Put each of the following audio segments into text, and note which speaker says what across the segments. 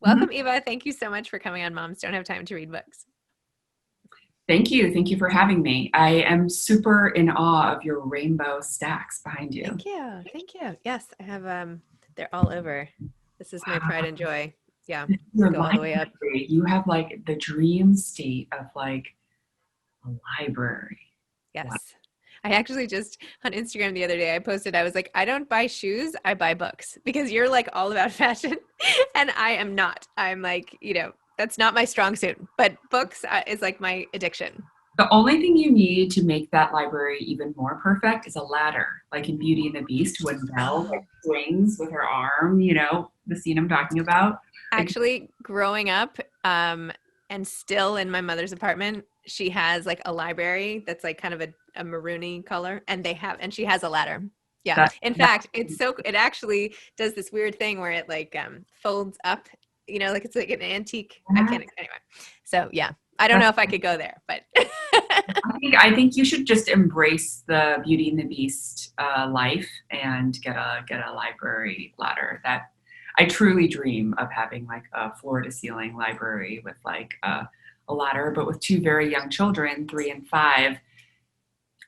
Speaker 1: Welcome, Eva. Thank you so much for coming on Moms Don't Have Time to Read Books.
Speaker 2: Thank you. Thank you for having me. I am super in awe of your rainbow stacks behind you.
Speaker 1: Thank you. Thank you. Yes, I have they're all over. This is my pride and joy. Yeah,
Speaker 2: Your
Speaker 1: go all the way up.
Speaker 2: library, you have like the dream state of like a library. Wow.
Speaker 1: Yes. I actually just on Instagram the other day I posted I was like, I don't buy shoes, I buy books because you're like all about fashion and I am not. I'm like, that's not my strong suit, but books is like my addiction.
Speaker 2: The only thing you need to make that library even more perfect is a ladder, like in Beauty and the Beast when Belle like
Speaker 1: Oh.
Speaker 2: swings with her arm, the scene I'm talking about. Like,
Speaker 1: Actually, growing up, and still in my mother's apartment, she has like a library that's like kind of a maroony color, and she has a ladder. Yeah.
Speaker 2: that,
Speaker 1: In
Speaker 2: that,
Speaker 1: fact, it actually does this weird thing where it like folds up, like it's like an antique. I can't anyway. So yeah, I don't know
Speaker 2: that's
Speaker 1: if I could go there, but
Speaker 2: I think you should just embrace the Beauty and the Beast life and get a library ladder. That I truly dream of having like a floor to ceiling library with like a ladder, but with two very young children, 3 and 5,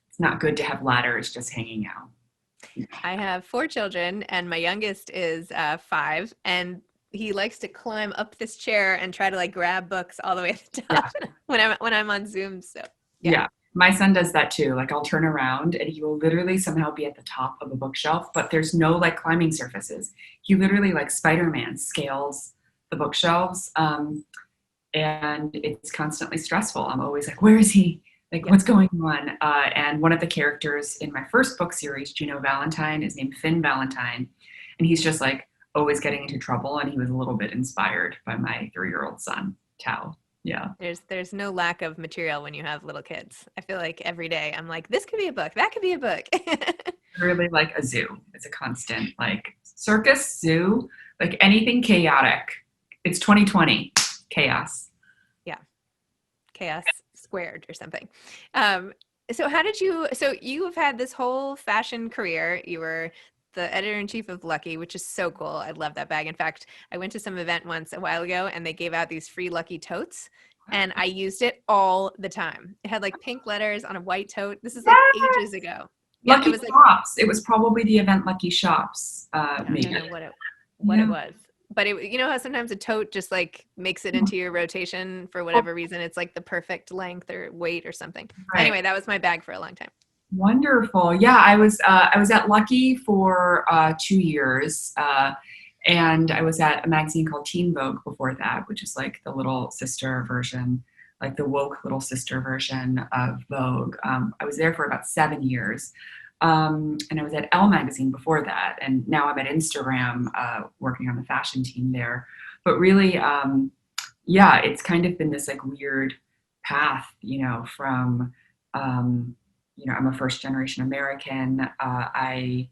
Speaker 2: it's not good to have ladders just hanging out.
Speaker 1: I have 4 children, and my youngest is 5, and he likes to climb up this chair and try to like grab books all the way at the
Speaker 2: Yeah,
Speaker 1: top when I'm on Zoom. So yeah.
Speaker 2: yeah. My son does that too. Like I'll turn around and he will literally somehow be at the top of a bookshelf, but there's no like climbing surfaces. He literally like Spider-Man scales the bookshelves. And it's constantly stressful. I'm always like, where is he? Like,
Speaker 1: Yeah.
Speaker 2: what's going on? And one of the characters in my first book series, Juno Valentine, is named Finn Valentine. And he's just like always getting into trouble. And he was a little bit inspired by my 3-year-old son, Tao. Yeah.
Speaker 1: There's no lack of material when you have little kids. I feel like every day I'm like, this could be a book, that could be a book.
Speaker 2: Really like a zoo. It's a constant like circus, zoo, like anything chaotic. It's 2020, chaos.
Speaker 1: Yeah. Chaos squared or something. So you have had this whole fashion career. You were the editor-in-chief of Lucky, which is so cool. I love that bag. In fact, I went to some event once a while ago and they gave out these free Lucky totes and I used it all the time. It had like pink letters on a white tote. This is like ages
Speaker 2: Yes.
Speaker 1: ago. Yeah, it
Speaker 2: Lucky
Speaker 1: was like
Speaker 2: Shops. It was probably the event Lucky Shops
Speaker 1: I don't
Speaker 2: made
Speaker 1: know
Speaker 2: it.
Speaker 1: what it
Speaker 2: Yeah.
Speaker 1: was. But how sometimes a tote just like makes it into your rotation for whatever reason. It's like the perfect length or weight or something.
Speaker 2: Right.
Speaker 1: Anyway, that was my bag for a long time.
Speaker 2: Wonderful. Yeah, I was at Lucky for 2 years, and I was at a magazine called Teen Vogue before that, which is like the little sister version, like the woke little sister version of Vogue. I was there for about 7 years, and I was at Elle magazine before that, and now I'm at Instagram working on the fashion team there. But really, yeah, it's kind of been this like weird path, from I'm a first generation American. I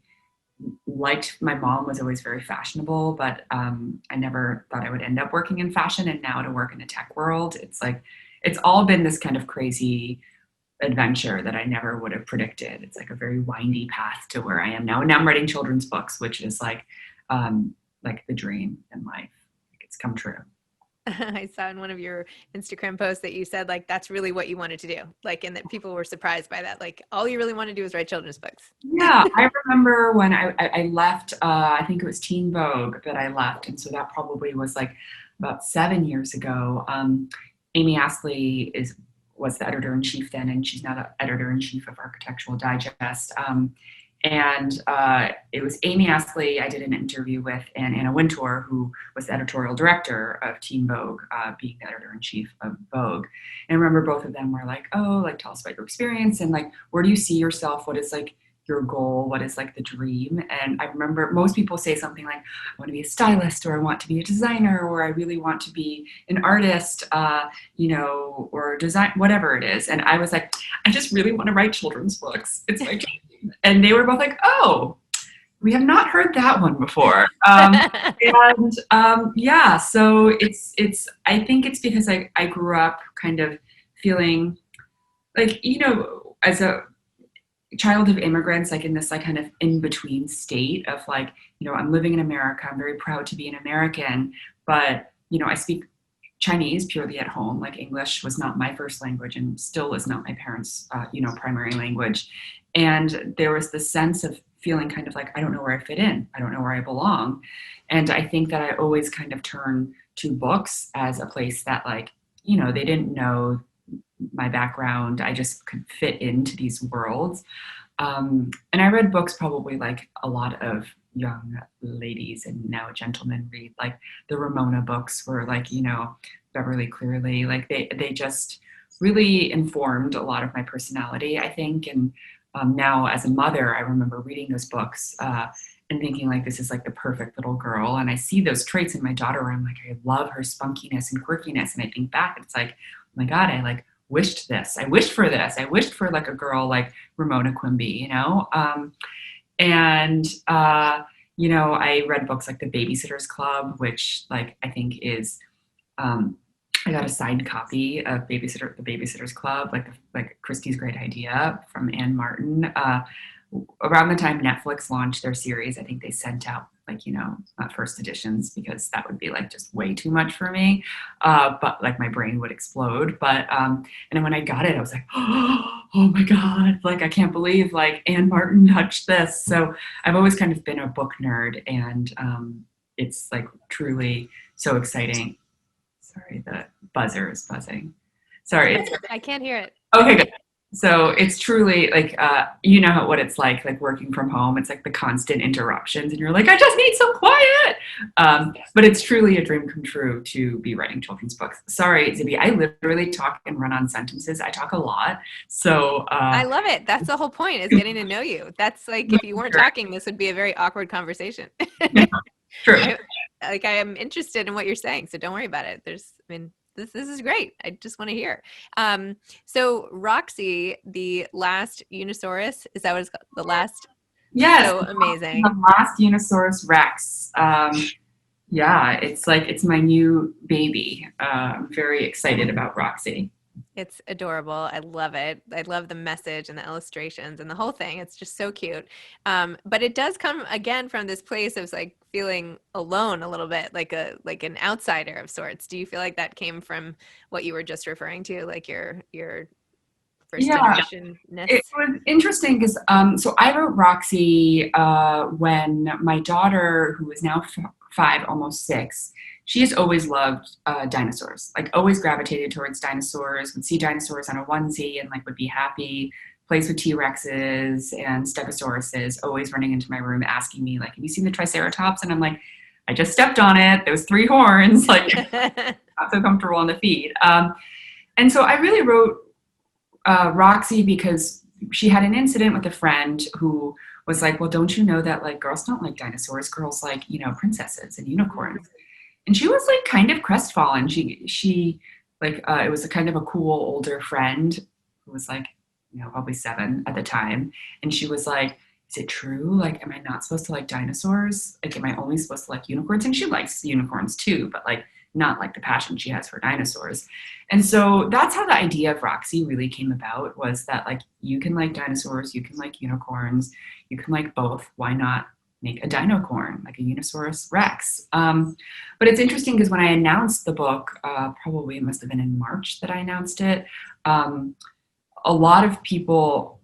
Speaker 2: liked my mom was always very fashionable, but I never thought I would end up working in fashion. And now to work in the tech world, it's like it's all been this kind of crazy adventure that I never would have predicted. It's like a very windy path to where I am now. And now I'm writing children's books, which is like the dream in life. Like it's come true.
Speaker 1: I saw in one of your Instagram posts that you said like that's really what you wanted to do. Like and that people were surprised by that. Like all you really want to do is write children's books.
Speaker 2: Yeah, I remember when I left, I think it was Teen Vogue that I left. And so that probably was like about 7 years ago. Amy Astley was the editor in chief then, and she's now the editor in chief of Architectural Digest. And it was Amy Astley I did an interview with, and Anna Wintour, who was the editorial director of Teen Vogue, being the editor in chief of Vogue. And I remember both of them were like, oh, like tell us about your experience and like where do you see yourself? What is like your goal? What is like the dream? And I remember most people say something like, I want to be a stylist, or I want to be a designer, or I really want to be an artist, or design, whatever it is. And I was like, I just really want to write children's books. It's my dream. And they were both like, oh, we have not heard that one before. Yeah, so I think it's because I grew up kind of feeling like, as a child of immigrants, like in this like kind of in between state of like, I'm living in America. I'm very proud to be an American, but I speak Chinese purely at home. Like English was not my first language and still is not my parents' primary language. And there was this sense of feeling kind of like, I don't know where I fit in. I don't know where I belong. And I think that I always kind of turn to books as a place that, like, they didn't know my background. I just could fit into these worlds. And I read books probably like a lot of young ladies and now gentlemen read, like the Ramona books were like, Beverly Clearly, like they just really informed a lot of my personality, I think. And now as a mother, I remember reading those books and thinking like, this is like the perfect little girl. And I see those traits in my daughter where I'm like, I love her spunkiness and quirkiness. And I think back, it's like, oh my God, I like wished this. I wished for this. I wished for like a girl like Ramona Quimby, and I read books like The Babysitter's Club, which like I think is I got a signed copy of The Babysitter's Club, like Christie's Great Idea from Anne Martin. Around the time Netflix launched their series, I think they sent out like, first editions because that would be like just way too much for me. But like my brain would explode. And then when I got it, I was like, oh my God, like I can't believe like Anne Martin touched this. So I've always kind of been a book nerd, and it's like truly so exciting. Sorry, the buzzer is buzzing. Sorry.
Speaker 1: I can't hear it.
Speaker 2: Okay, good. So it's truly like, what it's like working from home. It's like the constant interruptions and you're like, I just need some quiet. But it's truly a dream come true to be writing children's books. Sorry, Zibby, I literally talk and run on sentences. I talk a lot. So
Speaker 1: I love it. That's the whole point, is getting to know you. That's like, if you weren't talking, this would be a very awkward conversation.
Speaker 2: Yeah, true.
Speaker 1: I am interested in what you're saying, so don't worry about it. This is great. I just want to hear. So Roxy, the last Unisaurus, is that what it's called? The last?
Speaker 2: Yes.
Speaker 1: So amazing.
Speaker 2: The last Unisaurus Rex. Yeah, it's my new baby. I'm very excited about Roxy.
Speaker 1: It's adorable. I love it. I love the message and the illustrations and the whole thing. It's just so cute. But it does come again from this place of like feeling alone a little bit, like an outsider of sorts. Do you feel like that came from what you were just referring to, like your first generation-ness?
Speaker 2: It was interesting because so I wrote Roxy when my daughter, who is now 5, almost 6, she has always loved dinosaurs, like always gravitated towards dinosaurs, would see dinosaurs on a onesie and like would be happy, plays with T-Rexes and Stegosauruses, always running into my room asking me like, have you seen the Triceratops? And I'm like, I just stepped on it. There was 3 horns, like not so comfortable on the feet. And so I really wrote Roxy because she had an incident with a friend who was like, well, don't you know that like girls don't like dinosaurs, girls like, princesses and unicorns. And she was like kind of crestfallen. She like, it was a kind of a cool older friend who was like, probably 7 at the time. And she was like, is it true? Like, am I not supposed to like dinosaurs? Like, am I only supposed to like unicorns? And she likes unicorns too, but like not like the passion she has for dinosaurs. And so that's how the idea of Roxy really came about, was that like, you can like dinosaurs, you can like unicorns, you can like both. Why not make a dinocorn, like a Unisaurus Rex? But it's interesting because when I announced the book, probably it must have been in March that I announced it, a lot of people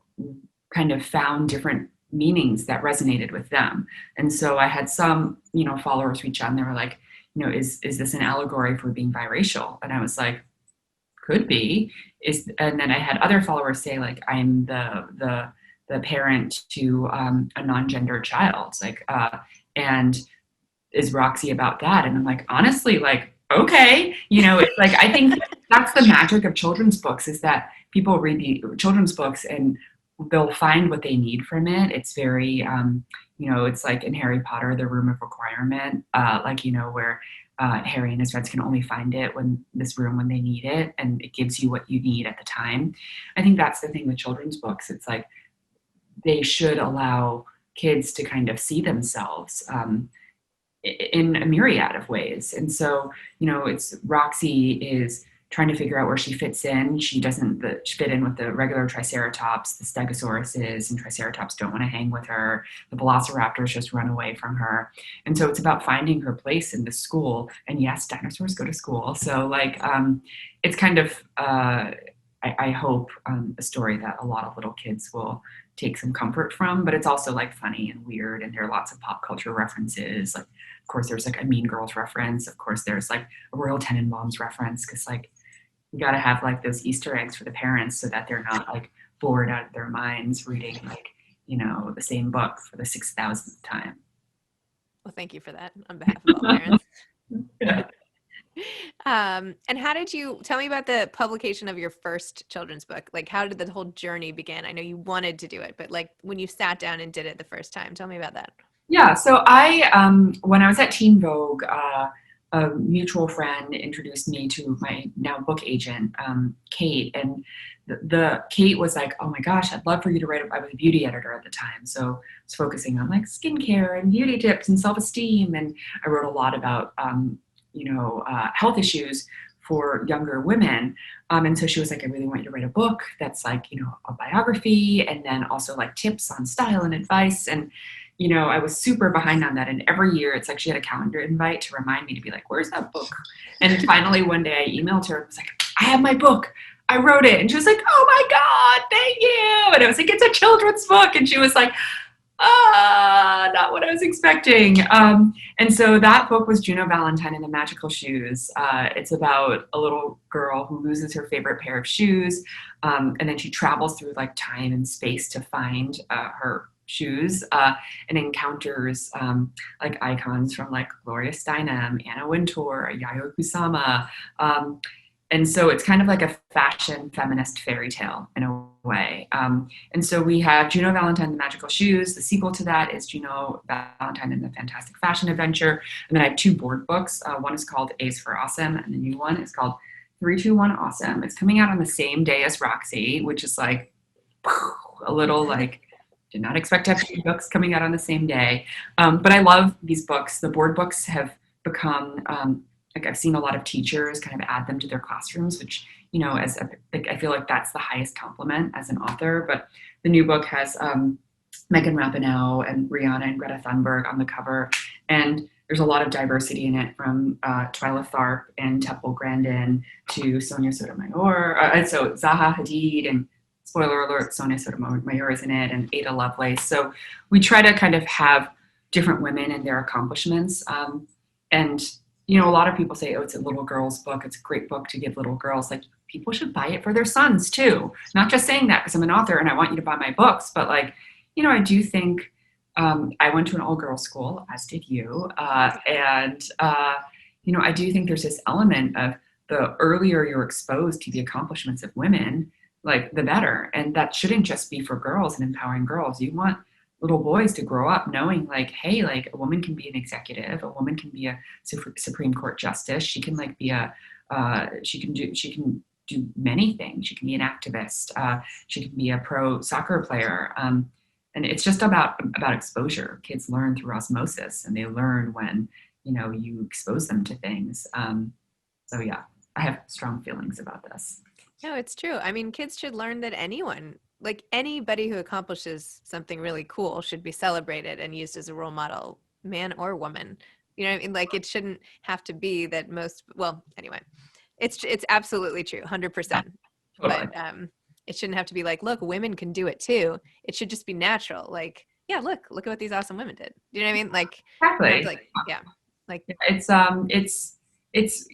Speaker 2: kind of found different meanings that resonated with them. And so I had some, followers reach out and they were like, is this an allegory for being biracial? And I was like, could be. And then I had other followers say like, I'm the parent to a non-gendered child, like, and is Roxy about that? And I'm like, honestly, like, okay, it's like, I think that's the magic of children's books, is that people read the children's books and they'll find what they need from it. It's very, it's like in Harry Potter, the room of requirement, where Harry and his friends can only find it when they need it, and it gives you what you need at the time. I think that's the thing with children's books. It's like they should allow kids to kind of see themselves in a myriad of ways. And so, it's Roxy is trying to figure out where she fits in. She doesn't fit in with the regular Triceratops. The Stegosauruses and Triceratops don't want to hang with her. The Velociraptors just run away from her. And so it's about finding her place in the school. And yes, dinosaurs go to school. So like, it's kind of, I hope a story that a lot of little kids will take some comfort from, but it's also like funny and weird. And there are lots of pop culture references. Like, of course, there's like a Mean Girls reference. Of course, there's like a Royal Tenenbaums reference, because like you got to have like those Easter eggs for the parents so that they're not like bored out of their minds reading like, the same book for the 6,000th time.
Speaker 1: Well, thank you for that on behalf of all parents.
Speaker 2: Yeah.
Speaker 1: And how did you tell me about the publication of your first children's book? Like, how did the whole journey begin? I know you wanted to do it, but like when you sat down and did it the first time, tell me about that.
Speaker 2: Yeah, so when I was at Teen Vogue, a mutual friend introduced me to my now book agent, Kate, and the Kate was like, "Oh my gosh, I'd love for you to write." I was a beauty editor at the time, so I was focusing on like skincare and beauty tips and self-esteem, and I wrote a lot about health issues for younger women. And so she was like, "I really want you to write a book that's like, a biography, and then also like tips on style and advice." And I was super behind on that. And every year it's like she had a calendar invite to remind me to be like, "Where's that book?" And finally one day I emailed her and was like, "I have my book. I wrote it." And she was like, "Oh my God, thank you." And I was like, "It's a children's book." And she was like, not what I was expecting. And so that book was Juno Valentine and the Magical Shoes. It's about a little girl who loses her favorite pair of shoes. And then she travels through like time and space to find her shoes, and encounters like icons from like Gloria Steinem, Anna Wintour, Yayoi Kusama. And so it's kind of like a fashion feminist fairy tale in a way. And so we have Juno Valentine and the Magical Shoes. The sequel to that is Juno Valentine and the Fantastic Fashion Adventure. And then I have two board books. One is called A's for Awesome, and the new one is called 321 Awesome. It's coming out on the same day as Roxy, which is like a little like, did not expect to have two books coming out on the same day. But I love these books. The board books have become like I've seen a lot of teachers kind of add them to their classrooms, which, I feel like that's the highest compliment as an author. But the new book has Megan Rapinoe and Rihanna and Greta Thunberg on the cover. And there's a lot of diversity in it, from Twyla Tharp and Temple Grandin to Sonia Sotomayor. And so Zaha Hadid, and spoiler alert, Sonia Sotomayor is in it, and Ada Lovelace. So we try to kind of have different women and their accomplishments. And a lot of people say, "Oh, it's a little girl's book. It's a great book to give little girls." Like, people should buy it for their sons too. Not just saying that because I'm an author and I want you to buy my books, but like, I do think I went to an all-girls school, as did you. I do think there's this element of the earlier you're exposed to the accomplishments of women, like the better. And that shouldn't just be for girls and empowering girls. You want little boys to grow up knowing like, hey, like a woman can be an executive, a woman can be a Supreme Court justice. She can like be she can do many things. She can be an activist. She can be a pro soccer player. And it's just about exposure. Kids learn through osmosis, and they learn when, you expose them to things. So yeah, I have strong feelings about this.
Speaker 1: No, it's true. I mean, kids should learn that anybody who accomplishes something really cool should be celebrated and used as a role model, man or woman. You know what I mean? Like, it shouldn't have to be that anyway, it's absolutely true, 100%.
Speaker 2: Totally.
Speaker 1: But it shouldn't have to be like, look, women can do it too. It should just be natural. Like, yeah, look at what these awesome women did. You know what I mean? Like,
Speaker 2: Exactly. It's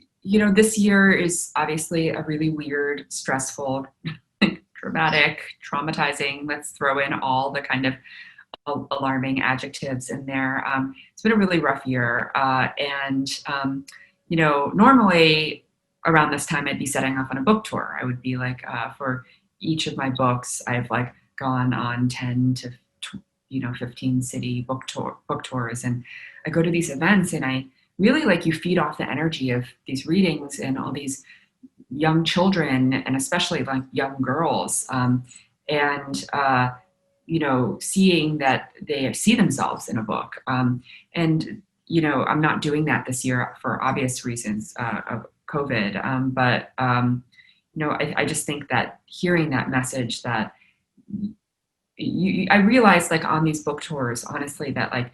Speaker 2: this year is obviously a really weird, stressful, dramatic, traumatizing. Let's throw in all the kind of alarming adjectives in there. It's been a really rough year. Normally around this time I'd be setting off on a book tour. I would be like, for each of my books, I've like gone on 10 to 15 city book tours. And I go to these events, and I really like, you feed off the energy of these readings and all these young children, and especially like young girls, seeing that they see themselves in a book. And I'm not doing that this year for obvious reasons of COVID. I just think that hearing that message that I realized like on these book tours, honestly, that like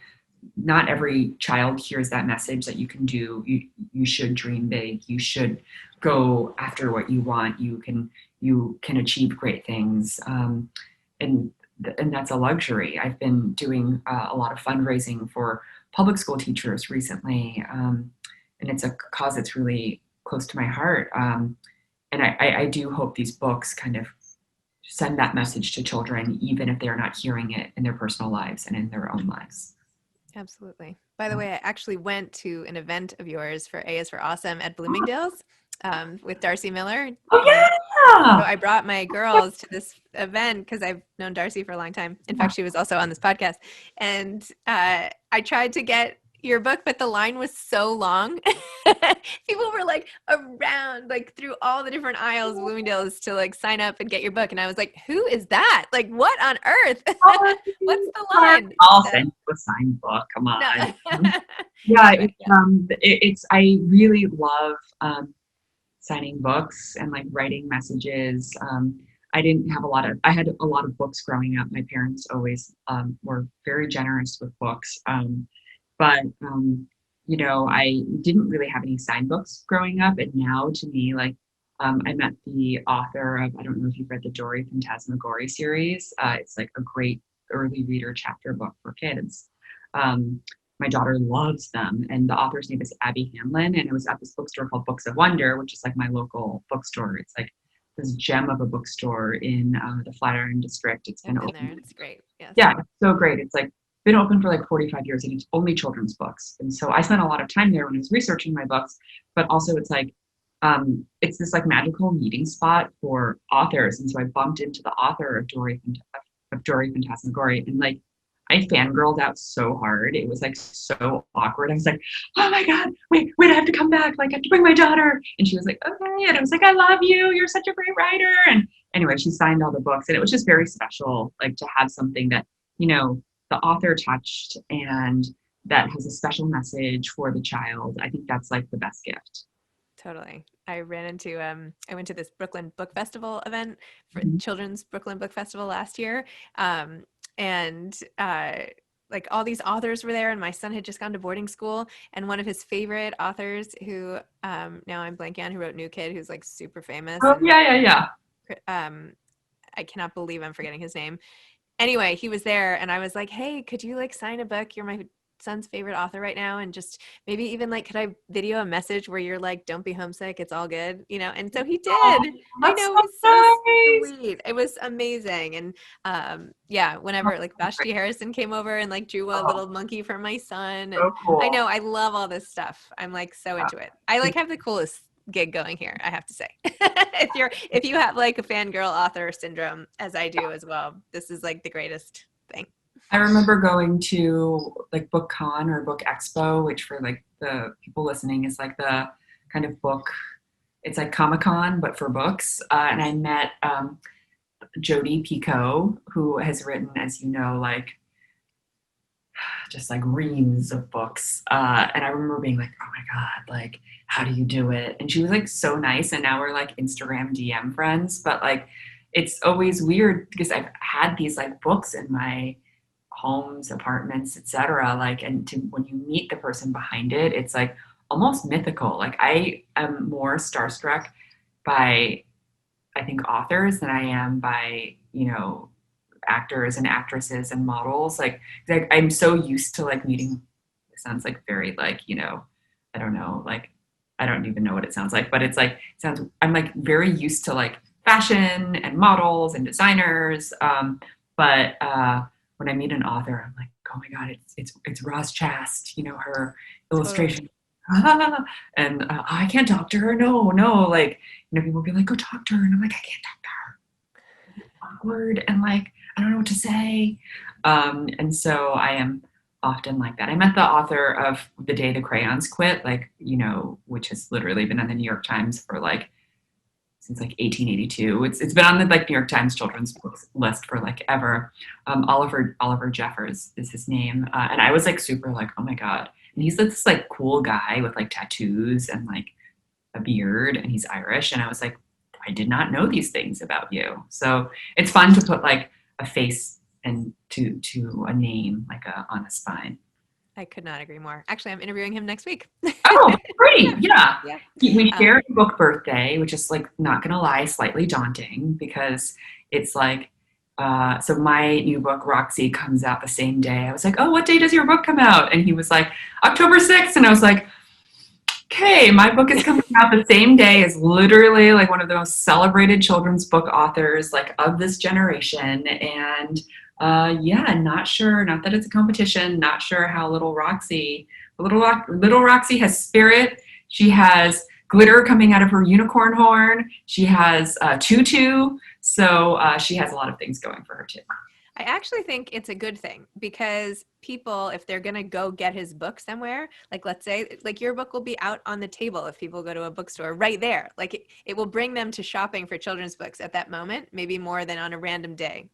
Speaker 2: not every child hears that message that you should dream big, you should go after what you want, you can achieve great things, and and that's a luxury. I've been doing a lot of fundraising for public school teachers recently, and it's a cause that's really close to my heart. And I do hope these books kind of send that message to children, even if they're not hearing it in their personal lives and in their own lives.
Speaker 1: Absolutely. By the way, I actually went to an event of yours for A is for Awesome at Bloomingdale's with Darcy Miller.
Speaker 2: Oh
Speaker 1: So
Speaker 2: yeah!
Speaker 1: I brought my girls to this event because I've known Darcy for a long time. In fact, she was also on this podcast. And I tried to get your book, but the line was so long. People were like around, like through all the different aisles of Bloomingdale's to like sign up and get your book. And I was like, who is that? Like, what on earth? What's the line?
Speaker 2: I'll send you a signed book. Come
Speaker 1: No.
Speaker 2: on. Yeah,
Speaker 1: Anyway,
Speaker 2: it's I really love signing books and like writing messages. I had a lot of books growing up. My parents always were very generous with books. But I didn't really have any signed books growing up. And now to me, like, I met the author of, I don't know if you've read the Dory Phantasmagoria series. It's like a great early reader chapter book for kids. My daughter loves them, and the author's name is Abby Hamlin, and it was at this bookstore called Books of Wonder, which is like my local bookstore. It's like this gem of a bookstore in the Flatiron district. It's been
Speaker 1: I've been
Speaker 2: open.
Speaker 1: there. It's great. Yes.
Speaker 2: Yeah, it's so great. It's like been open for like 45 years, and it's only children's books. And so I spent a lot of time there when I was researching my books, but also it's like it's this like magical meeting spot for authors. And so I bumped into the author of Dory Phantasmagoria, and like I fangirled out so hard. It was like so awkward. I was like, oh my God, wait, I have to come back. Like, I have to bring my daughter. And she was like, okay. And I was like, I love you. You're such a great writer. And anyway, she signed all the books. And it was just very special, like to have something that, the author touched and that has a special message for the child. I think that's like the best gift.
Speaker 1: Totally. I went to this Brooklyn Book Festival event for
Speaker 2: Mhm.
Speaker 1: Children's Brooklyn Book Festival last year. And like all these authors were there, and my son had just gone to boarding school, and one of his favorite authors who now I'm blanking on, who wrote New Kid, who's like super famous.
Speaker 2: Oh,
Speaker 1: And
Speaker 2: yeah.
Speaker 1: I cannot believe I'm forgetting his name. Anyway, he was there, and I was like, hey, could you like sign a book? You're my son's favorite author right now, and just maybe even like, could I video a message where you're like, don't be homesick, it's all good, And so he did.
Speaker 2: Oh,
Speaker 1: I
Speaker 2: that's
Speaker 1: know,
Speaker 2: so
Speaker 1: he's so
Speaker 2: nice.
Speaker 1: sweet. It was amazing. And yeah, whenever like Vashti Harrison came over and like drew a
Speaker 2: Oh,
Speaker 1: little monkey for my son, and
Speaker 2: so
Speaker 1: I
Speaker 2: cool.
Speaker 1: know, I love all this stuff. I'm like so into it. I like have the coolest gig going here, I have to say. If you have like a fangirl author syndrome, as I do as well, this is like the greatest thing.
Speaker 2: I remember going to like BookCon or Book Expo, which for like the people listening is like the kind of book. It's like Comic-Con, but for books. And I met Jodi Picoult, who has written, as you know, like just like reams of books. And I remember being like, oh my God, like, how do you do it? And she was like so nice. And now we're like Instagram DM friends. But like, it's always weird because I've had these like books in my homes, apartments, etc. Like, and when you meet the person behind it, it's like almost mythical. Like, I am more starstruck by, I think, authors than I am by, actors and actresses and models. Like I'm so used to like meeting, it sounds like very like, I don't know, like I don't even know what it sounds like, but it's like I'm like very used to like fashion and models and designers. But when I meet an author, I'm like, oh my God, it's Roz Chast, her
Speaker 1: Totally.
Speaker 2: illustration. And I can't talk to her. No, like, people will be like, go talk to her. And I'm like, I can't talk to her. Awkward and like I don't know what to say. And so I am often like that. I met the author of The Day the Crayons Quit, like, which has literally been in the New York Times for like since like 1882. It's been on the like New York Times children's books list for like ever. Oliver Jeffers is his name. And I was like super like, oh my God. And he's this like cool guy with like tattoos and like a beard, and he's Irish. And I was like, I did not know these things about you. So it's fun to put like a face and to a name like on a spine.
Speaker 1: I could not agree more. Actually, I'm interviewing him next week.
Speaker 2: Oh,
Speaker 1: Yeah,
Speaker 2: great. Yeah.
Speaker 1: yeah.
Speaker 2: We share
Speaker 1: Um,
Speaker 2: a book birthday, which is like, not gonna lie, slightly daunting because it's like, so my new book, Roxy, comes out the same day. I was like, oh, what day does your book come out? And he was like, October 6th. And I was like, okay, my book is coming out the same day as literally like one of the most celebrated children's book authors like of this generation. And yeah, not sure, not that it's a competition, not sure how little Roxy has spirit. She has glitter coming out of her unicorn horn. She has tutu. So she has a lot of things going for her too.
Speaker 1: I actually think it's a good thing because people, if they're going to go get his book somewhere, like let's say, like your book will be out on the table if people go to a bookstore right there. Like it will bring them to shopping for children's books at that moment, maybe more than on a random day.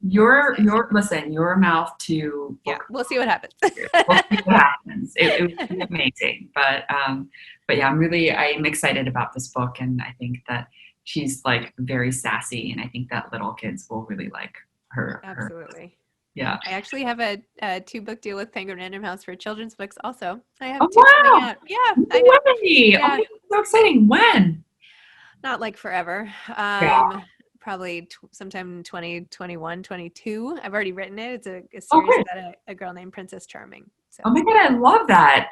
Speaker 2: Listen, your mouth to
Speaker 1: Yeah,
Speaker 2: book.
Speaker 1: we'll see what happens.
Speaker 2: We'll see what happens. It would be amazing. But yeah, I'm excited about this book, and I think that she's like very sassy, and I think that little kids will really like her.
Speaker 1: Absolutely.
Speaker 2: Yeah.
Speaker 1: I actually have a 2-book deal with Penguin Random House for children's books also. I have
Speaker 2: Oh
Speaker 1: 2 coming
Speaker 2: wow!
Speaker 1: out. Yeah,
Speaker 2: No
Speaker 1: I know.
Speaker 2: way! Oh my
Speaker 1: Yeah,
Speaker 2: God, so exciting! When?
Speaker 1: not like forever.
Speaker 2: Yeah.
Speaker 1: Probably sometime 2021, 22. I've already written it. It's a
Speaker 2: Oh
Speaker 1: series
Speaker 2: great!
Speaker 1: about a girl named Princess Charming. So
Speaker 2: Oh my God, I love that.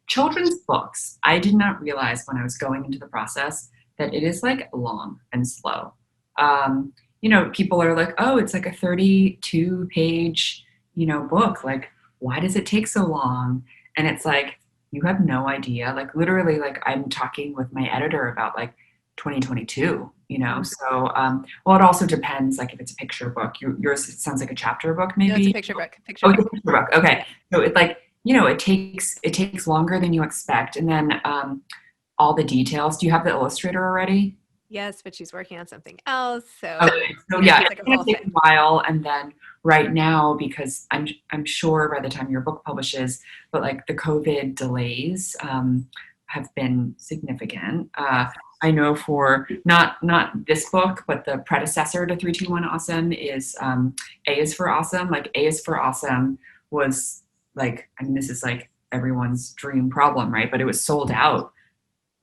Speaker 2: Children's books. I did not realize when I was going into the process that it is like long and slow. People are like, oh, it's like a 32 page, book. Like, why does it take so long? And it's like, you have no idea. Like, literally, like, I'm talking with my editor about like 2022, So, well, it also depends, like, if it's a picture book. Yours, it sounds like a chapter book,
Speaker 1: no, it's a
Speaker 2: maybe.
Speaker 1: picture book. Picture
Speaker 2: Oh,
Speaker 1: book.
Speaker 2: it's a picture book. Okay.
Speaker 1: Yeah.
Speaker 2: So it's like, it takes longer than you expect. And then all the details. Do you have the illustrator already?
Speaker 1: Yes, but she's working on something else. So,
Speaker 2: Okay. So yeah,
Speaker 1: it's
Speaker 2: it's
Speaker 1: like a
Speaker 2: gonna
Speaker 1: whole
Speaker 2: take a
Speaker 1: thing.
Speaker 2: while. And then right now, because I'm sure by the time your book publishes, but like the COVID delays have been significant.
Speaker 1: Yes.
Speaker 2: I know for not this book, but the predecessor to 321 Awesome is A is for Awesome. Like A is for Awesome was like, I mean, this is like everyone's dream problem, right? But it was sold out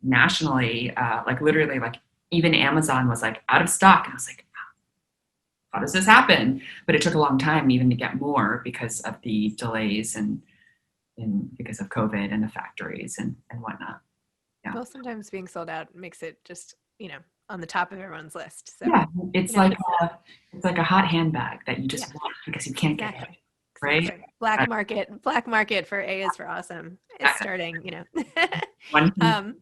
Speaker 2: nationally, like literally, like even Amazon was like out of stock. And I was like, how does this happen? But it took a long time even to get more because of the delays and because of COVID and the factories and whatnot. Yeah.
Speaker 1: Well, sometimes being sold out makes it just, on the top of everyone's list. So,
Speaker 2: Yeah.
Speaker 1: you
Speaker 2: It's
Speaker 1: never
Speaker 2: like
Speaker 1: know.
Speaker 2: a hot handbag that you
Speaker 1: Yeah,
Speaker 2: just want because you can't get it,
Speaker 1: exactly.
Speaker 2: right?
Speaker 1: Exactly.
Speaker 2: Uh,
Speaker 1: Black market for A is for Awesome is starting.
Speaker 2: One,
Speaker 1: um,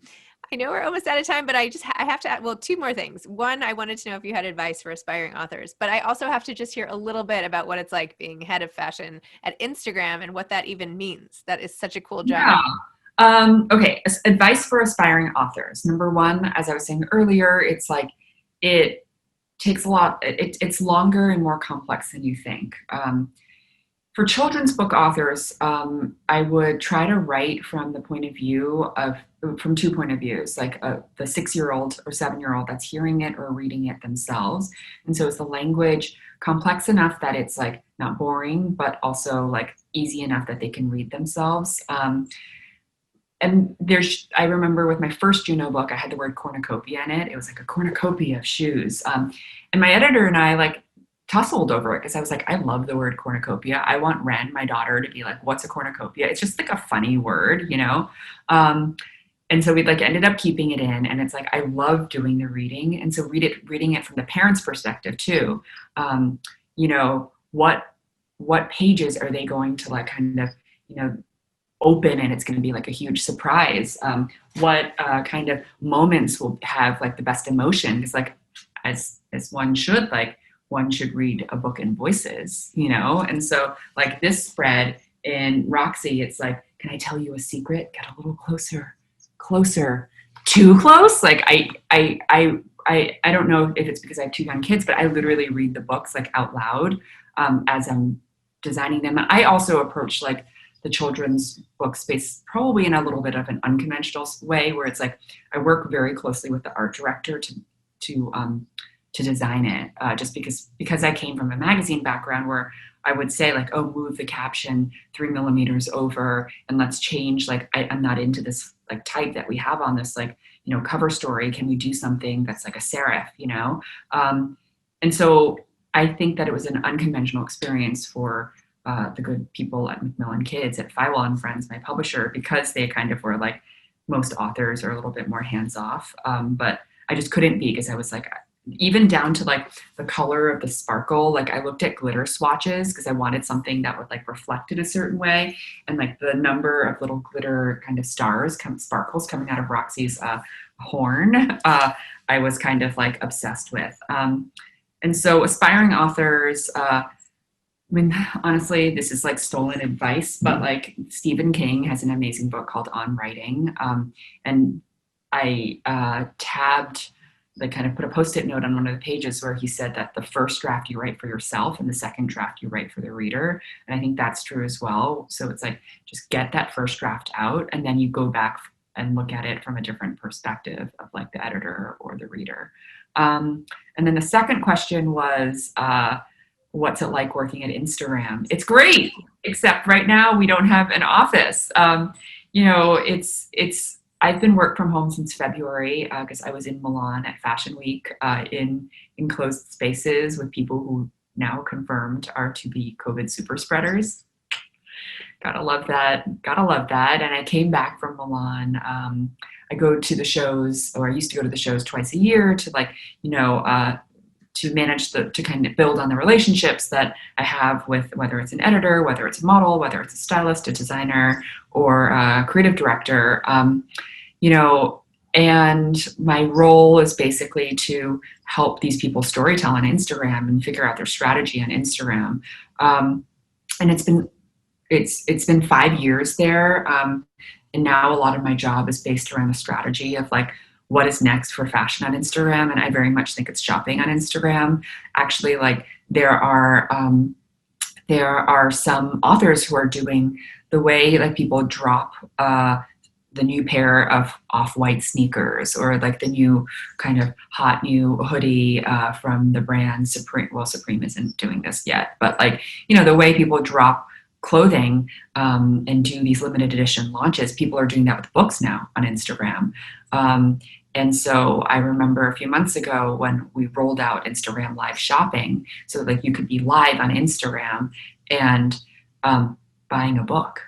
Speaker 1: I know we're almost out of time, but I have to add, well, 2 more things. One, I wanted to know if you had advice for aspiring authors, but I also have to just hear a little bit about what it's like being head of fashion at Instagram and what that even means. That is such a cool job.
Speaker 2: yeah. Okay, advice for aspiring authors. Number one, as I was saying earlier, it's like it takes a lot. It's longer and more complex than you think. For children's book authors, I would try to write from the point of view from 2 point of views, like the 6-year-old or 7-year-old that's hearing it or reading it themselves. And so is the language complex enough that it's like not boring, but also like easy enough that they can read themselves. And I remember with my first Juno book, I had the word cornucopia in it. It was like a cornucopia of shoes. And my editor and I like tussled over it because I was like, I love the word cornucopia. I want Ren, my daughter, to be like, what's a cornucopia? It's just like a funny word. And so we like ended up keeping it in, and it's like I love doing the reading, and so reading it from the parents' perspective too. Um, you know, what pages are they going to like kind of open, and it's going to be like a huge surprise? What kind of moments will have like the best emotion? Because like as one should read a book in voices. And so like this spread in Roxy, it's like, can I tell you a secret? Get a little closer, too close. Like I don't know if it's because I have 2 young kids, but I literally read the books like out loud as I'm designing them. I also approach like the children's book space probably in a little bit of an unconventional way, where it's like I work very closely with the art director to to design it, just because I came from a magazine background where I would say like, oh, move the caption 3 millimeters over and let's change. Like I'm not into this like type that we have on this like, cover story. Can we do something that's like a serif, and so I think that it was an unconventional experience for the good people at Macmillan Kids, at Fywell and Friends, my publisher, because they kind of were like, most authors are a little bit more hands off. But I just couldn't be, because I was like, even down to like the color of the sparkle. Like I looked at glitter swatches because I wanted something that would like reflect it a certain way. And like the number of little glitter kind of sparkles coming out of Roxy's horn, I was kind of like obsessed with. And so aspiring authors, I mean, honestly, this is like stolen advice, but like Stephen King has an amazing book called On Writing. And I tabbed, like kind of put a Post-it note on one of the pages where he said that the first draft you write for yourself and the second draft you write for the reader. And I think that's true as well. So it's like, just get that first draft out and then you go back and look at it from a different perspective of like the editor or the reader. And then the second question was, what's it like working at Instagram? It's great, except right now we don't have an office. I've been work from home since February because I was in Milan at Fashion Week in enclosed spaces with people who now confirmed are to be COVID super spreaders. Gotta love that. Gotta love that. And I came back from Milan. I go to the shows, or I used to go to the shows twice a year to to manage to kind of build on the relationships that I have with, whether it's an editor, whether it's a model, whether it's a stylist, a designer, or a creative director, and my role is basically to help these people storytell on Instagram and figure out their strategy on Instagram. And it's been 5 years there. And now a lot of my job is based around the strategy of like, what is next for fashion on Instagram? And I very much think it's shopping on Instagram. Actually, like there are some authors who are doing the way like people drop the new pair of off-white sneakers, or like the new kind of hot new hoodie from the brand Supreme. Well, Supreme isn't doing this yet, but like, the way people drop clothing and do these limited edition launches, people are doing that with books now on Instagram. And so I remember a few months ago when we rolled out Instagram live shopping, so like you could be live on Instagram and buying a book,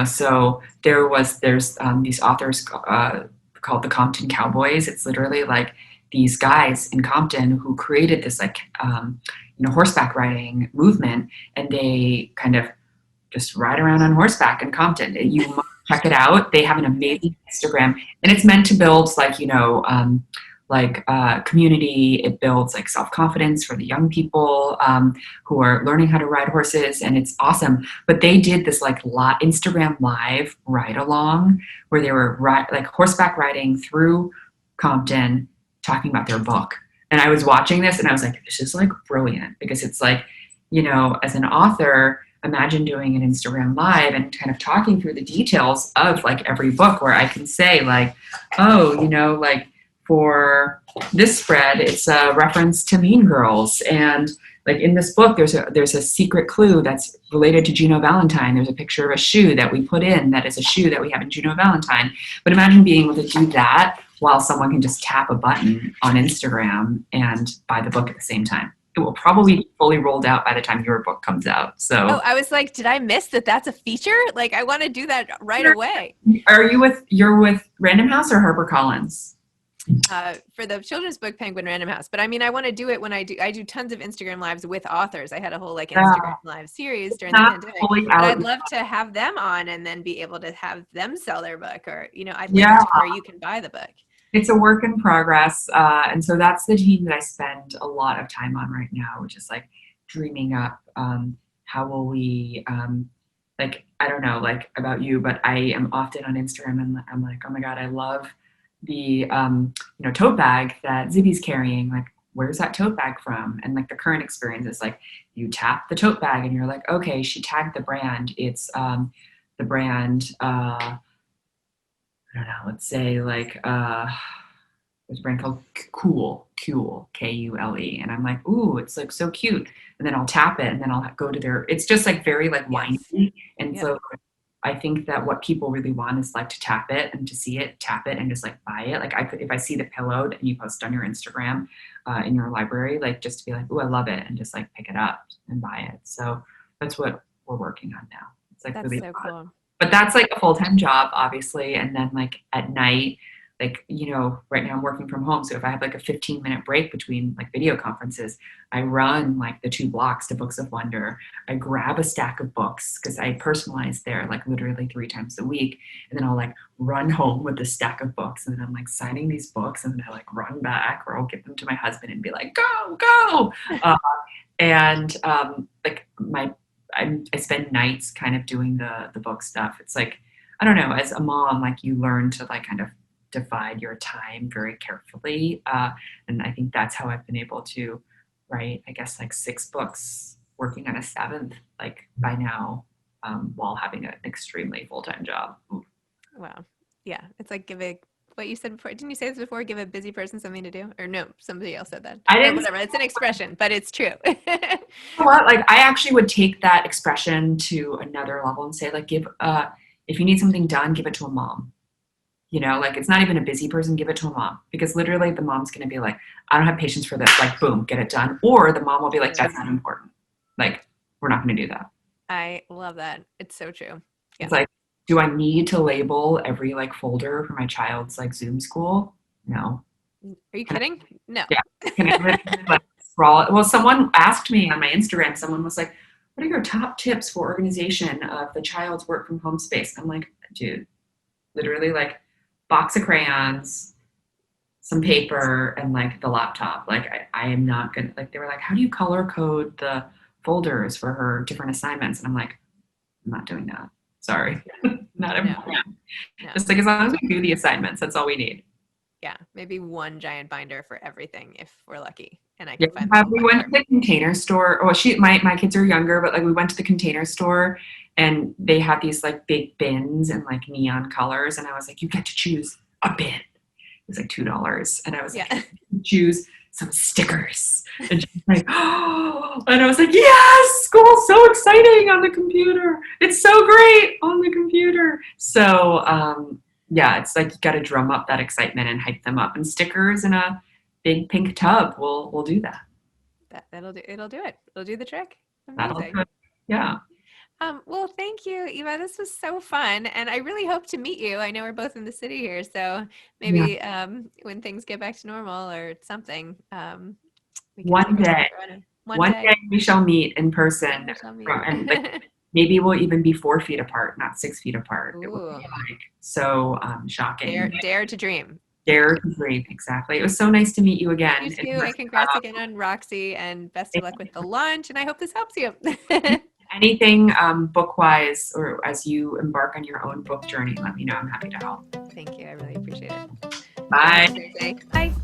Speaker 2: so there's these authors called the Compton Cowboys. It's literally like these guys in Compton who created this like, horseback riding movement, and they kind of just ride around on horseback in Compton. You must check it out. They have an amazing Instagram, and it's meant to build community. It builds like self-confidence for the young people who are learning how to ride horses, and it's awesome. But they did this like Instagram live ride along where they were like horseback riding through Compton talking about their book. And I was watching this and I was like, this is like brilliant, because it's like, as an author, imagine doing an Instagram live and kind of talking through the details of like every book, where I can say like, oh, like for this spread, it's a reference to Mean Girls. And like in this book, there's a secret clue that's related to Juno Valentine. There's a picture of a shoe that we put in that is a shoe that we have in Juno Valentine. But imagine being able to do that while someone can just tap a button on Instagram and buy the book at the same time. It will probably be fully rolled out by the time your book comes out. So,
Speaker 1: oh, I was like, did I miss that? That's a feature? Like, I want to do that right away.
Speaker 2: You're with Random House or HarperCollins?
Speaker 1: For the children's book, Penguin Random House. But I mean, I want to do it when I do tons of Instagram lives with authors. I had a whole like Instagram live series during the pandemic. But I'd love to have them on and then be able to have them sell their book, or I'd link to where you can buy the book.
Speaker 2: It's a work in progress. And so that's the team that I spend a lot of time on right now, which is like dreaming up how will we, like, I don't know, like about you, but I am often on Instagram and I'm like, oh my God, I love the, tote bag that Zibby's carrying. Like, where's that tote bag from? And like the current experience is like, you tap the tote bag and you're like, okay, she tagged the brand. It's the brand, I don't know, let's say like there's a brand called Cool, Kule, and I'm like, ooh, it's like so cute. And then I'll tap it, and then I'll go to their. It's just like very like
Speaker 1: Yes.
Speaker 2: windy, and
Speaker 1: Yep.
Speaker 2: so I think that what people really want is like to tap it and to see it, tap it, and just like buy it. Like I could, if I see the pillow and you post on your Instagram, in your library, like just to be like, ooh, I love it, and just like pick it up and buy it. So that's what we're working on now. It's like
Speaker 1: That's
Speaker 2: really
Speaker 1: so
Speaker 2: fun.
Speaker 1: cool.
Speaker 2: But that's like a full-time job, obviously. And then like at night, like, right now I'm working from home. So if I have like a 15-minute break between like video conferences, I run like the 2 blocks to Books of Wonder. I grab a stack of books because I personalize there like literally 3 times a week. And then I'll like run home with a stack of books. And then I'm like signing these books and then I like run back or I'll give them to my husband and be like, go, go. And like I spend nights kind of doing the book stuff. It's like, I don't know, as a mom, like you learn to like kind of divide your time very carefully. And I think that's how I've been able to write, I guess, like 6 books, working on a 7th, like by now, while having an extremely full-time job.
Speaker 1: Wow. Yeah. It's like give a what you said before. Didn't you say this before? Give a busy person something to do? Or no, somebody else said that.
Speaker 2: I
Speaker 1: Or
Speaker 2: didn't
Speaker 1: whatever. It's an expression, but it's true.
Speaker 2: know what, like I actually would take that expression to another level and say, like, give if you need something done, give it to a mom. Like it's not even a busy person, give it to a mom. Because literally the mom's gonna be like, I don't have patience for this, like boom, get it done. Or the mom will be like, that's not important. Like, we're not gonna do that.
Speaker 1: I love that. It's so true. Yeah.
Speaker 2: It's like, do I need to label every like folder for my child's like Zoom school? No.
Speaker 1: Are you
Speaker 2: Can
Speaker 1: kidding? No.
Speaker 2: Yeah. Can I literally like scroll it? Well, someone asked me on my Instagram, someone was like, what are your top tips for organization of the child's work from home space? I'm like, dude, literally like box of crayons, some paper, and like the laptop. Like I am not gonna like they were like, how do you color code the folders for her different assignments? And I'm like, I'm not doing that. Sorry. Not
Speaker 1: No.
Speaker 2: important.
Speaker 1: No.
Speaker 2: Just like as long as we do the assignments, that's all we need.
Speaker 1: Yeah. Maybe one giant binder for everything if we're lucky and I
Speaker 2: Yeah,
Speaker 1: can find the full
Speaker 2: we went to
Speaker 1: binder.
Speaker 2: the Container Store. Well, my kids are younger, but like we went to the Container Store and they had these like big bins and like neon colors, and I was like, you get to choose a bin. It was like $2, and I was
Speaker 1: Yeah.
Speaker 2: like, choose some stickers. And she's like, oh, and I was like, yes, school's so exciting on the computer. It's so great on the computer. So yeah, it's like you got to drum up that excitement and hype them up. And stickers in a big pink tub will do that.
Speaker 1: That'll do it'll do it. It'll do the trick.
Speaker 2: That'll do
Speaker 1: Amazing.
Speaker 2: it. Yeah.
Speaker 1: Well, thank you, Eva. This was so fun, and I really hope to meet you. I know we're both in the city here, so
Speaker 2: Yeah.
Speaker 1: maybe when things get back to normal or something, we can
Speaker 2: One
Speaker 1: figure something
Speaker 2: day,
Speaker 1: out. One
Speaker 2: one
Speaker 1: day,
Speaker 2: day we shall meet in person
Speaker 1: we shall meet.
Speaker 2: and like maybe we'll even be 4 feet apart, not 6 feet apart. It would be
Speaker 1: Ooh,
Speaker 2: like so shocking.
Speaker 1: dare to dream.
Speaker 2: Dare to dream. Exactly. It was so nice to meet you again.
Speaker 1: You too, and congrats again on Roxy, and best of luck with the launch. And I hope this helps you.
Speaker 2: Anything book wise or as you embark on your own book journey, let me know. I'm happy to help.
Speaker 1: Thank you. I really appreciate it. Have a
Speaker 2: Bye.
Speaker 1: great day. Bye.